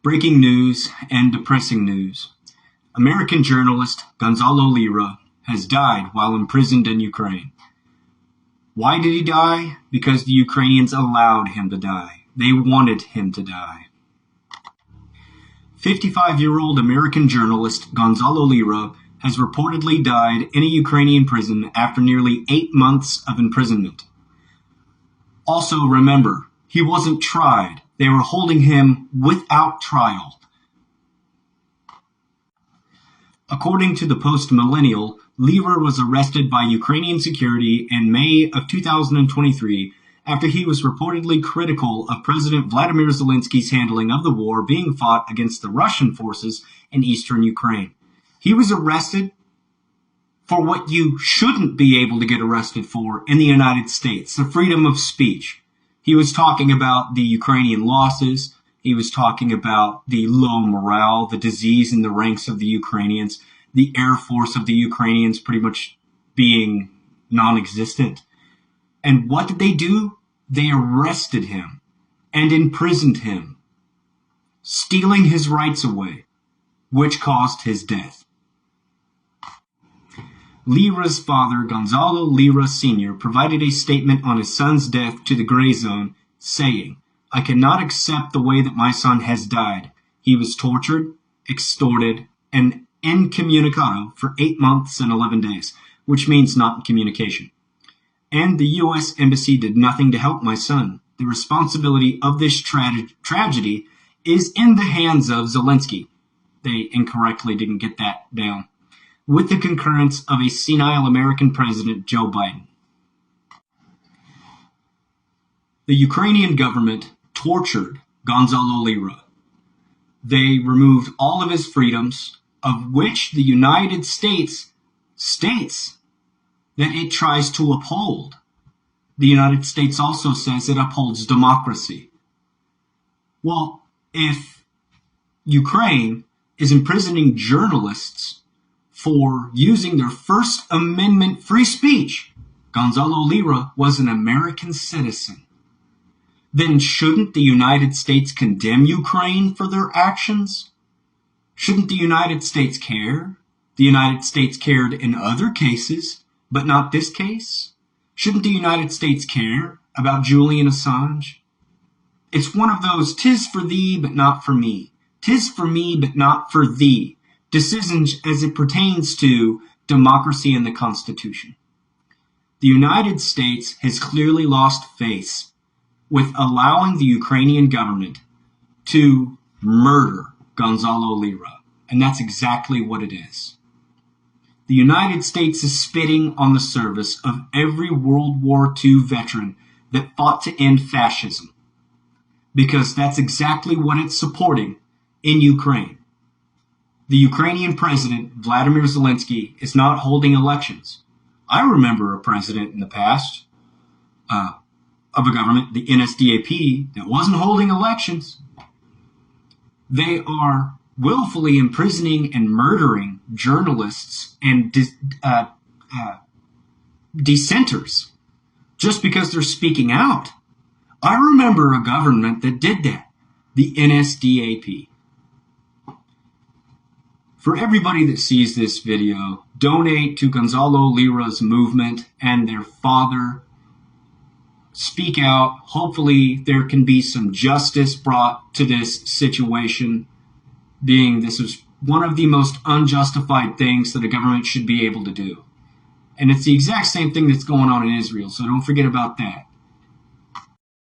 Breaking news and depressing news. American journalist Gonzalo Lira has died while imprisoned in Ukraine. Why did he die? Because the Ukrainians allowed him to die. They wanted him to die. 55-year-old American journalist Gonzalo Lira has reportedly died in a Ukrainian prison after nearly 8 months of imprisonment. Also remember, he wasn't tried. They were holding him without trial. According to the Post-Millennial, Lira was arrested by Ukrainian security in May of 2023 after he was reportedly critical of President Vladimir Zelensky's handling of the war being fought against the Russian forces in eastern Ukraine. He was arrested for what you shouldn't be able to get arrested for in the United States, the freedom of speech. He was talking about the Ukrainian losses. He was talking about the low morale, the disease in the ranks of the Ukrainians, the air force of the Ukrainians pretty much being non-existent. And what did they do? They arrested him and imprisoned him, stealing his rights away, which caused his death. Lira's father, Gonzalo Lira Sr., provided a statement on his son's death to the Gray Zone, saying, "I cannot accept the way that my son has died. He was tortured, extorted, and incommunicado for 8 months and 11 days, which means not in communication. And the U.S. Embassy did nothing to help my son. The responsibility of this tragedy is in the hands of Zelensky." They incorrectly didn't get that down. "With the concurrence of a senile American president, Joe Biden." The Ukrainian government tortured Gonzalo Lira. They removed all of his freedoms, of which the United States states that it tries to uphold. The United States also says it upholds democracy. Well, if Ukraine is imprisoning journalists for using their First Amendment free speech, Gonzalo Lira was an American citizen, then shouldn't the United States condemn Ukraine for their actions? Shouldn't the United States care? The United States cared in other cases, but not this case? Shouldn't the United States care about Julian Assange? It's one of those 'tis for thee, but not for me. 'Tis for me, but not for thee decisions as it pertains to democracy and the Constitution. The United States has clearly lost face with allowing the Ukrainian government to murder Gonzalo Lira, and that's exactly what it is. The United States is spitting on the service of every World War II veteran that fought to end fascism, because that's exactly what it's supporting in Ukraine. The Ukrainian president, Vladimir Zelensky, is not holding elections. I remember a president in the past of a government, the NSDAP, that wasn't holding elections. They are willfully imprisoning and murdering journalists and dissenters just because they're speaking out. I remember a government that did that, the NSDAP. For everybody that sees this video, donate to Gonzalo Lira's movement and their father. Speak out. Hopefully there can be some justice brought to this situation, being this is one of the most unjustified things that a government should be able to do. And it's the exact same thing that's going on in Israel, so don't forget about that.